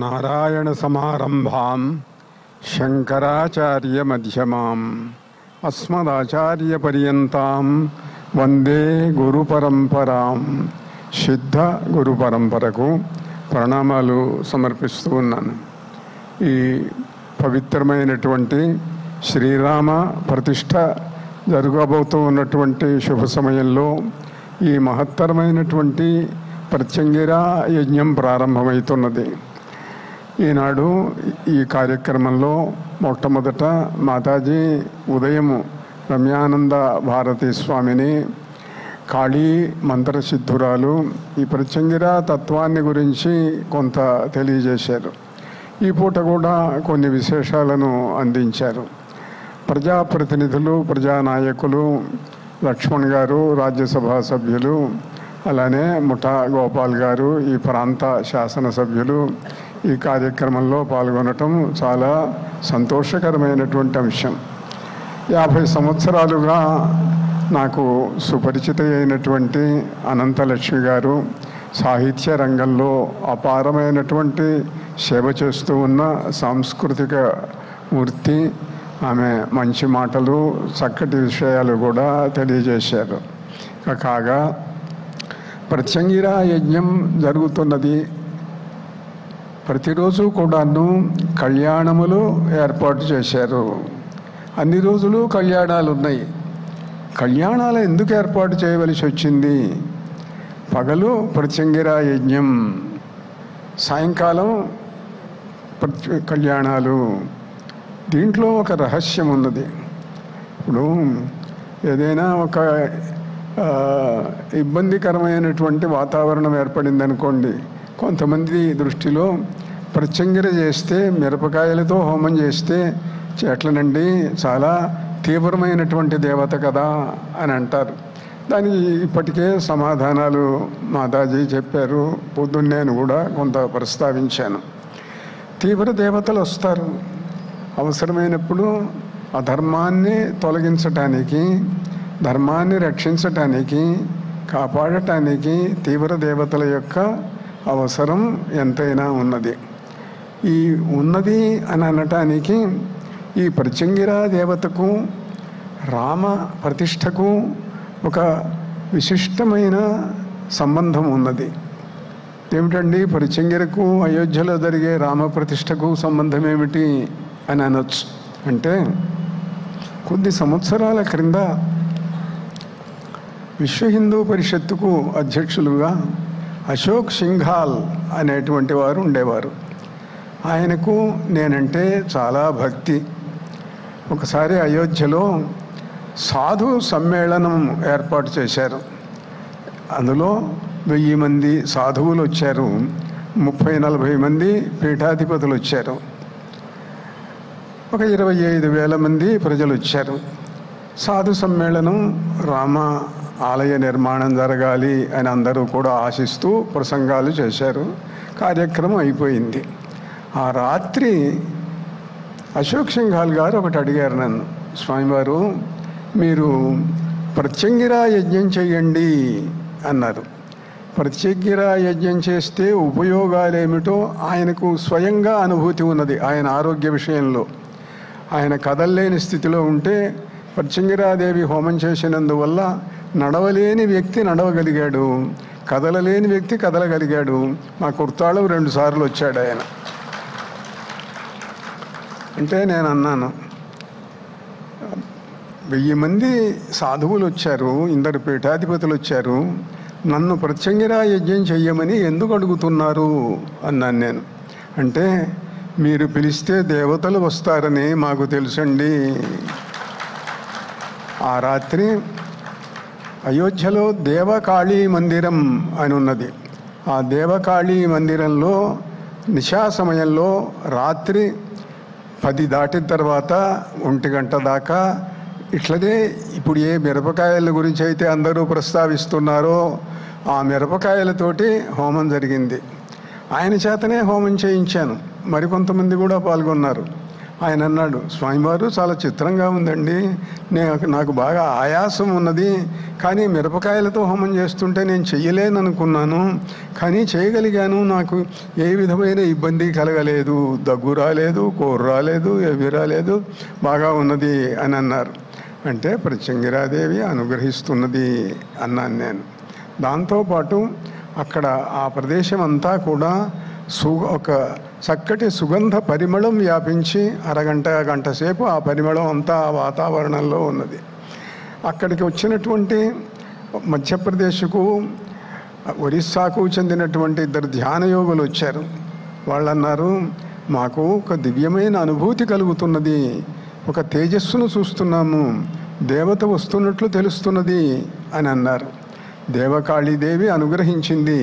నారాయణసమారంభాం శంకరాచార్యమధ్యమాం అస్మదాచార్యపర్యంతాం వందే గురుపరంపరాం. సిద్ధ గురు పరంపరకు ప్రణామాలు సమర్పిస్తూ ఉన్నాను. ఈ పవిత్రమైనటువంటి శ్రీరామ ప్రతిష్ఠ జరగబోతూ ఉన్నటువంటి శుభ సమయంలో ఈ మహత్తరమైనటువంటి ప్రత్యంగిర యజ్ఞం ప్రారంభమవుతున్నది. ఈనాడు ఈ కార్యక్రమంలో మొట్టమొదట మాతాజీ ఉదయము రమ్యానంద భారతీ స్వామిని, కాళీ మంత్రసిద్ధురాలు, ఈ ప్రత్యంగిర తత్వాన్ని గురించి కొంత తెలియజేశారు. ఈ పూట కూడా కొన్ని విశేషాలను అందించారు. ప్రజాప్రతినిధులు, ప్రజానాయకులు, లక్ష్మణ్ గారు రాజ్యసభ సభ్యులు, అలానే ముఠా గోపాల్ గారు ఈ ప్రాంత శాసనసభ్యులు ఈ కార్యక్రమంలో పాల్గొనటం చాలా సంతోషకరమైనటువంటి అంశం. 50 సంవత్సరాలుగా నాకు సుపరిచిత అయినటువంటి అనంతలక్ష్మి గారు సాహిత్య రంగంలో అపారమైనటువంటి సేవ చేస్తూ ఉన్న సాంస్కృతిక మూర్తి. ఆమె మంచి మాటలు, చక్కటి విషయాలు కూడా తెలియజేశారు. కాగా ప్రత్యంగిర యజ్ఞం జరుగుతున్నది. ప్రతిరోజు కూడాను కళ్యాణములు ఏర్పాటు చేశారు. అన్ని రోజులు కళ్యాణాలు ఉన్నాయి. కళ్యాణాలు ఎందుకు ఏర్పాటు చేయవలసి వచ్చింది? పగలు ప్రత్యంగిర యజ్ఞం, సాయంకాలం కళ్యాణాలు. దీంట్లో ఒక రహస్యం ఉన్నది. ఇప్పుడు ఏదైనా ఒక ఇబ్బందికరమైనటువంటి వాతావరణం ఏర్పడింది అనుకోండి, కొంతమంది దృష్టిలో ప్రత్యంగిర చేస్తే, మిరపకాయలతో హోమం చేస్తే ఎట్లనండి, చాలా తీవ్రమైనటువంటి దేవత కదా అని అంటారు. దానికి ఇప్పటికే సమాధానాలు మాతాజీ చెప్పారు. పొద్దున్నే నేను కూడా కొంత ప్రస్తావించాను. తీవ్ర దేవతలు వస్తారు. అవసరమైనప్పుడు అధర్మాన్ని తొలగించటానికి, ధర్మాన్ని రక్షించటానికి, కాపాడటానికి తీవ్ర దేవతల యొక్క అవసరం ఎంతైనా ఉన్నది. ఈ ఉన్నది అని అనటానికి ఈ ప్రత్యంగిర దేవతకు, రామ ప్రతిష్టకు ఒక విశిష్టమైన సంబంధం ఉన్నది. ఏమిటండి ప్రత్యంగిరకు అయోధ్యలో జరిగే రామ ప్రతిష్టకు సంబంధం ఏమిటి అని అనొచ్చు. అంటే కొద్ది సంవత్సరాల క్రింద విశ్వ హిందూ పరిషత్తుకు అధ్యక్షులుగా అశోక్ సింఘాల్ అనేటువంటి వారు ఉండేవారు. ఆయనకు నేనంటే చాలా భక్తి. ఒకసారి అయోధ్యలో సాధు సమ్మేళనం ఏర్పాటు చేశారు. అందులో 1000 మంది సాధువులు వచ్చారు. 30-40 మంది పీఠాధిపతులు వచ్చారు. ఒక 25,000 మంది ప్రజలు వచ్చారు. సాధు సమ్మేళనం, రామ ఆలయ నిర్మాణం జరగాలి అని అందరూ కూడా ఆశిస్తూ ప్రసంగాలు చేశారు. కార్యక్రమం అయిపోయింది. ఆ రాత్రి అశోక్ సింఘాల్ గారు ఒకటి అడిగారు నన్ను, స్వామివారు మీరు ప్రత్యంగిర యజ్ఞం చేయండి అన్నారు. ప్రత్యంగిర యజ్ఞం చేస్తే ఉపయోగాలు ఏమిటో ఆయనకు స్వయంగా అనుభూతి ఉన్నది. ఆయన ఆరోగ్య విషయంలో ఆయన కదలలేని స్థితిలో ఉంటే ప్రత్యంగిరాదేవి హోమం చేసినందువల్ల నడవలేని వ్యక్తి నడవగలిగాడు, కదలలేని వ్యక్తి కదలగలిగాడు. మా కుర్తాళం 2 సార్లు వచ్చాడు ఆయన. అంటే నేను అన్నాను, 1000 మంది సాధువులు వచ్చారు, 2 పీఠాధిపతులు వచ్చారు, నన్ను ప్రత్యంగిర యజ్ఞం చెయ్యమని ఎందుకు అడుగుతున్నారు అన్నాను నేను. అంటే మీరు పిలిస్తే దేవతలు వస్తారని మాకు తెలుసండి. ఆ రాత్రి అయోధ్యలో దేవకాళీ మందిరం అని ఉన్నది. ఆ దేవకాళీ మందిరంలో నిశా సమయంలో రాత్రి 10 దాటిన తర్వాత 1 గంట దాకా ఇట్లనే ఇప్పుడు ఏ మిరపకాయల గురించి అయితే అందరూ ప్రస్తావిస్తున్నారో ఆ మిరపకాయలతోటి హోమం జరిగింది. ఆయన చేతనే హోమం చేయించాను. మరికొంతమంది కూడా పాల్గొన్నారు. ఆయన అన్నాడు, స్వామివారు చాలా చిత్రంగా ఉందండి, నాకు బాగా ఆయాసం ఉన్నది, కానీ మిరపకాయలతో హోమం చేస్తుంటే నేను చెయ్యలేను అనుకున్నాను, కానీ చేయగలిగాను, నాకు ఏ విధమైన ఇబ్బంది కలగలేదు, దగ్గు రాలేదు, కోరు రాలేదు, ఏవి రాలేదు, బాగా ఉన్నది అని అన్నారు. అంటే ప్రత్యంగిరాదేవి అనుగ్రహిస్తున్నది అన్నాను నేను. దాంతోపాటు అక్కడ ఆ ప్రదేశం అంతా కూడా ఒక చక్కటి సుగంధ పరిమళం వ్యాపించి గంట సేపు ఆ పరిమళం అంతా ఆ వాతావరణంలో ఉన్నది. అక్కడికి వచ్చినటువంటి మధ్యప్రదేశ్కు, ఒరిస్సాకు చెందినటువంటి 2 ధ్యానయోగులు వచ్చారు. వాళ్ళు అన్నారు, మాకు ఒక దివ్యమైన అనుభూతి కలుగుతున్నది, ఒక తేజస్సును చూస్తున్నాము, దేవత వస్తున్నట్లు తెలుస్తున్నది అని అన్నారు. దేవకాళీదేవి అనుగ్రహించింది,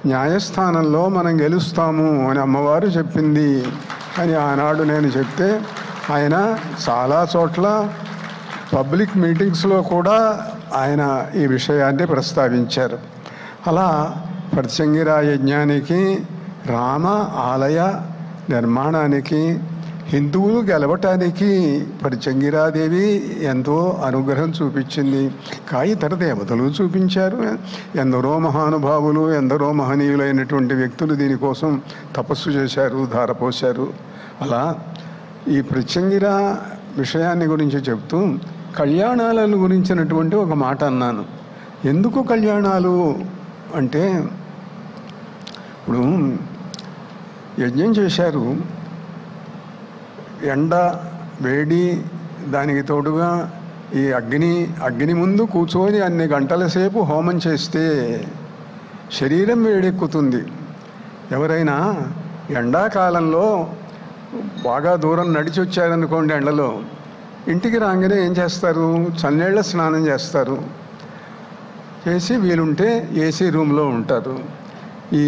న్యాయస్థానంలో మనం గెలుస్తాము అని అమ్మవారు చెప్పింది అని ఆనాడు నేను చెప్తే, ఆయన చాలా చోట్ల పబ్లిక్ మీటింగ్స్లో కూడా ఆయన ఈ విషయాన్ని ప్రస్తావించారు. అలా ప్రత్యంగిరా యజ్ఞానికి, రామ ఆలయ నిర్మాణానికి, హిందువులు గెలవటానికి ప్రత్యంగిరాదేవి ఎంతో అనుగ్రహం చూపించింది. ఇతర దేవతలు చూపించారు. ఎందరో మహానుభావులు, ఎందరో మహనీయులైనటువంటి వ్యక్తులు దీనికోసం తపస్సు చేశారు, ధారపోశారు. అలా ఈ ప్రత్యంగిరా విషయాన్ని గురించి చెప్తూ కళ్యాణాలను గురించినటువంటి ఒక మాట అన్నాను. ఎందుకు కళ్యాణాలు అంటే, ఇప్పుడు యజ్ఞం చేశారు, ఎండ వేడి, దానికి తోడుగా ఈ అగ్ని ముందు కూర్చొని అన్ని గంటల సేపు హోమం చేస్తే శరీరం వేడెక్కుతుంది. ఎవరైనా ఎండాకాలంలో బాగా దూరం నడిచి వచ్చారనుకోండి, ఎండలో ఇంటికి రాగానే ఏం చేస్తారు, చన్నీళ్ళ స్నానం చేస్తారు, చేసి వీలుంటే ఏసీ రూమ్లో ఉంటారు. ఈ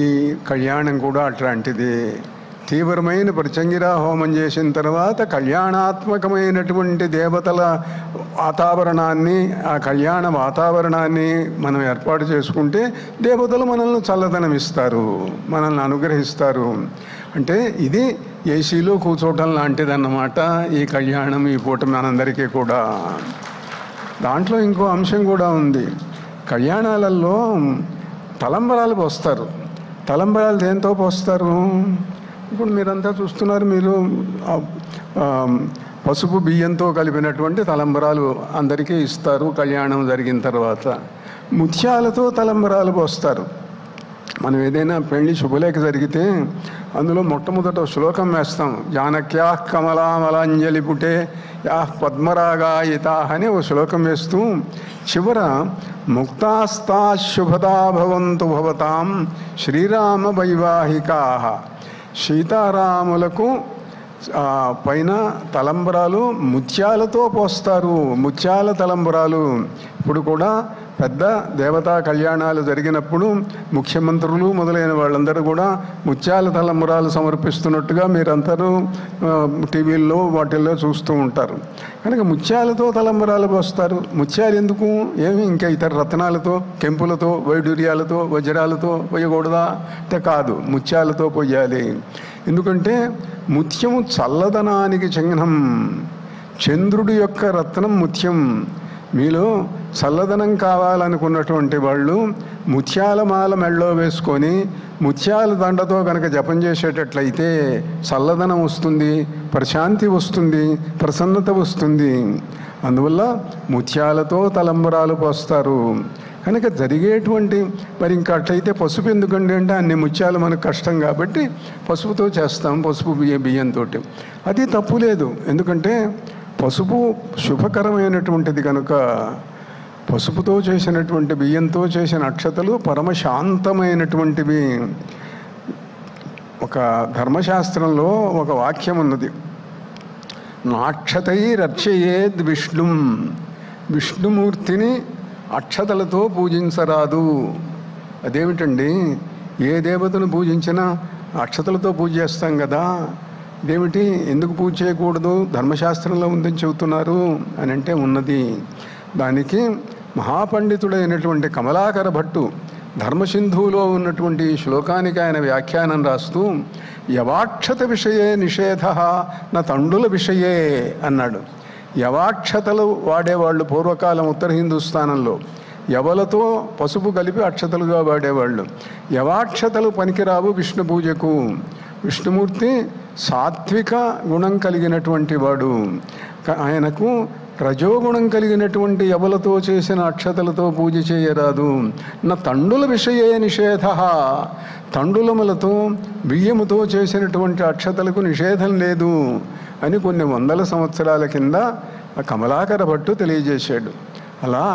కళ్యాణం కూడా అట్లాంటిది. తీవ్రమైన ప్రత్యంగిరా హోమం చేసిన తర్వాత కళ్యాణాత్మకమైనటువంటి దేవతల వాతావరణాన్ని, ఆ కళ్యాణ వాతావరణాన్ని మనం ఏర్పాటు చేసుకుంటే దేవతలు మనల్ని చల్లదనం ఇస్తారు, మనల్ని అనుగ్రహిస్తారు. అంటే ఇది ఏసీలో కూర్చోవటం లాంటిదన్నమాట ఈ కళ్యాణం, ఈ పూట మనందరికీ కూడా. దాంట్లో ఇంకో అంశం కూడా ఉంది. కళ్యాణాలలో తలంబరాలు పోస్తారు. తలంబరాలు దేంతో పోస్తారు? ఇప్పుడు మీరంతా చూస్తున్నారు, మీరు పసుపు బియ్యంతో కలిపినటువంటి తలంబరాలు అందరికీ ఇస్తారు కళ్యాణం జరిగిన తర్వాత. ముత్యాలతో తలంబరాలు పోస్తారు. మనం ఏదైనా పెళ్లి శుభలేఖ జరిగితే అందులో మొట్టమొదట శ్లోకం వేస్తాం, జానక్యా కమలామలాంజలి పుటే యా పద్మరాగాయితా అని ఓ శ్లోకం వేస్తూ చివర ముక్తాస్తా శుభదా భవంతు భవతాం శ్రీరామ వైవాహికా, సీతారాములకు పైన తలంబరాలు ముత్యాలతో పోస్తారు, ముత్యాల తలంబరాలు. ఇప్పుడు కూడా పెద్ద దేవతా కళ్యాణాలు జరిగినప్పుడు ముఖ్యమంత్రులు మొదలైన వాళ్ళందరూ కూడా ముత్యాల తలంబరాలు సమర్పిస్తున్నట్టుగా మీరందరూ టీవీల్లో వాటిల్లో చూస్తూ ఉంటారు. కనుక ముత్యాలతో తలంబరాలు పోస్తారు. ముత్యాలు ఎందుకు? ఏమి ఇంకా ఇతర రత్నాలతో, కెంపులతో, వైడూర్యాలతో, వజ్రాలతో పోయకూడదా అంటే కాదు, ముత్యాలతో పోయాలి. ఎందుకంటే ముత్యము చల్లదనానికి చిహ్నం. చంద్రుడి యొక్క రత్నం ముత్యం. మీలో చల్లదనం కావాలనుకున్నటువంటి వాళ్ళు ముత్యాల మాల మెళ్ళో వేసుకొని ముత్యాల దండతో కనుక జపం చేసేటట్లయితే చల్లదనం వస్తుంది, ప్రశాంతి వస్తుంది, ప్రసన్నత వస్తుంది. అందువల్ల ముత్యాలతో తలంబరాలు పోస్తారు. కనుక జరిగేటువంటి మరి ఇంకా అట్లయితే పసుపు ఎందుకండి అంటే అన్ని ముత్యాలు మనకు కష్టం కాబట్టి పసుపుతో చేస్తాం, పసుపు బియ్యంతో. అది తప్పు లేదు, ఎందుకంటే పసుపు శుభకరమైనటువంటిది కనుక. పసుపుతో చేసినటువంటి బియ్యంతో చేసిన అక్షతలు పరమశాంతమైనటువంటివి. ఒక ధర్మశాస్త్రంలో ఒక వాక్యం ఉన్నది, నాక్షతైరర్చయేద్ విష్ణుం, విష్ణుమూర్తిని అక్షతలతో పూజించరాదు. అదేమిటండి, ఏ దేవతను పూజించినా అక్షతలతో పూజ చేస్తాం కదా, ఇదేమిటి, ఎందుకు పూజ చేయకూడదు, ధర్మశాస్త్రంలో ఉందని చెబుతున్నారు అని అంటే ఉన్నది. దానికి మహాపండితుడైనటువంటి కమలాకర భట్టు ధర్మసింధువులో ఉన్నటువంటి ఈ శ్లోకానికి ఆయన వ్యాఖ్యానం రాస్తూ యవాక్షత విషయే నిషేధ నా తండుల విషయే అన్నాడు. యవాక్షతలు వాడేవాళ్ళు పూర్వకాలం ఉత్తర హిందుస్థానంలో యవలతో పసుపు కలిపి అక్షతలుగా వాడేవాళ్ళు. యవాక్షతలు పనికిరావు విష్ణు పూజకు. విష్ణుమూర్తి సాత్విక గుణం కలిగినటువంటి వాడు. ఆయనకు రజోగుణం కలిగినటువంటి యవలతో చేసిన అక్షతలతో పూజ చేయరాదు. నా తండుల విషయే నిషేధ, తండులములతో బియ్యముతో చేసినటువంటి అక్షతలకు నిషేధం లేదు అని కొన్ని వందల సంవత్సరాల కింద కమలాకర భట్టు తెలియజేశాడు. అలా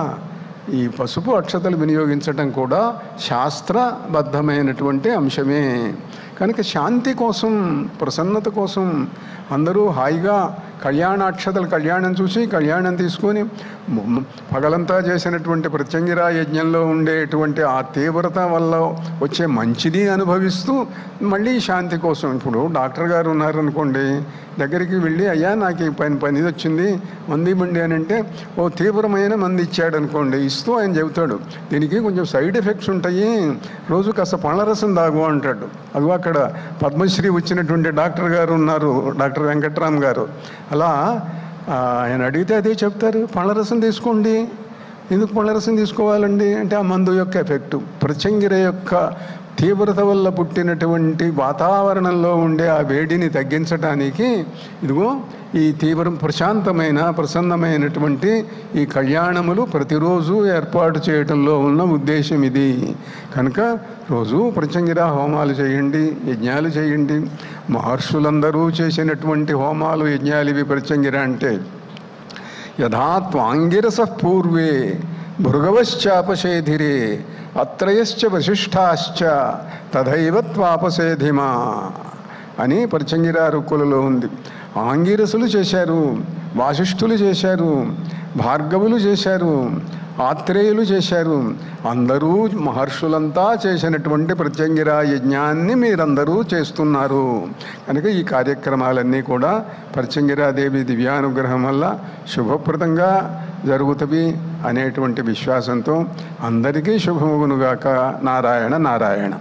ఈ పసుపు అక్షతలు వినియోగించటం కూడా శాస్త్రబద్ధమైనటువంటి అంశమే. కనుక శాంతి కోసం, ప్రసన్నత కోసం అందరూ హాయిగా కళ్యాణాక్షతలు, కళ్యాణం చూసి కళ్యాణం తీసుకొని పగలంతా చేసినటువంటి ప్రత్యంగిరా యజ్ఞంలో ఉండేటువంటి ఆ తీవ్రత వల్ల వచ్చే మంచిది అనుభవిస్తూ మళ్ళీ శాంతి కోసం. ఇప్పుడు డాక్టర్ గారు ఉన్నారనుకోండి, దగ్గరికి వెళ్ళి అయ్యా నాకు ఈ పని వచ్చింది మంది ఇవ్వండి అని అంటే ఓ తీవ్రమైన మంది ఇచ్చాడు అనుకోండి, ఇస్తూ ఆయన చెబుతాడు దీనికి కొంచెం సైడ్ ఎఫెక్ట్స్ ఉంటాయి, రోజు కాస్త పళ్ళరసం తాగు అంటాడు. అది అక్కడ పద్మశ్రీ వచ్చినటువంటి డాక్టర్ గారు ఉన్నారు, డాక్టర్ వెంకట్రామ్ గారు. అలా ఆయన అడిగితే అదే చెప్తారు, పళ్ళరసం తీసుకోండి. ఎందుకు పళ్ళరసం తీసుకోవాలండి అంటే ఆ మందు యొక్క ఎఫెక్టు, ప్రత్యంగిర యొక్క తీవ్రత వల్ల పుట్టినటువంటి వాతావరణంలో ఉండే ఆ వేడిని తగ్గించడానికి ఇదిగో ఈ ప్రశాంతమైన ప్రసన్నమైనటువంటి ఈ కళ్యాణములు ప్రతిరోజు ఏర్పాటు చేయడంలో ఉన్న ఉద్దేశం ఇది. కనుక రోజు ప్రత్యంగిరా హోమాలు చేయండి, యజ్ఞాలు చేయండి. మహర్షులందరూ చేసినటువంటి హోమాలు, యజ్ఞాలు ఇవి ప్రత్యంగిర అంటే. యథా త్వాంగిరస పూర్వే భృగవశ్చాపశేధిరే అత్రయశ్చ వశిష్ఠాశ్చ తథైవ త్వాపశేధిమా అని ప్రత్యంగిరా రుక్కులలో ఉంది. ఆంగిరసులు చేశారు, వాసిష్ఠులు చేశారు, భార్గవులు చేశారు, ఆత్రేయులు చేశారు. అందరూ మహర్షులంతా చేసినటువంటి ప్రత్యంగిరా యజ్ఞాన్ని మీరందరూ చేస్తున్నారు. కనుక ఈ కార్యక్రమాలన్నీ కూడా ప్రత్యంగిరాదేవి దివ్యానుగ్రహం వల్ల శుభప్రదంగా జరుగుతవి అనేటువంటి విశ్వాసంతో అందరికీ శుభమగునుగాక. నారాయణ నారాయణ.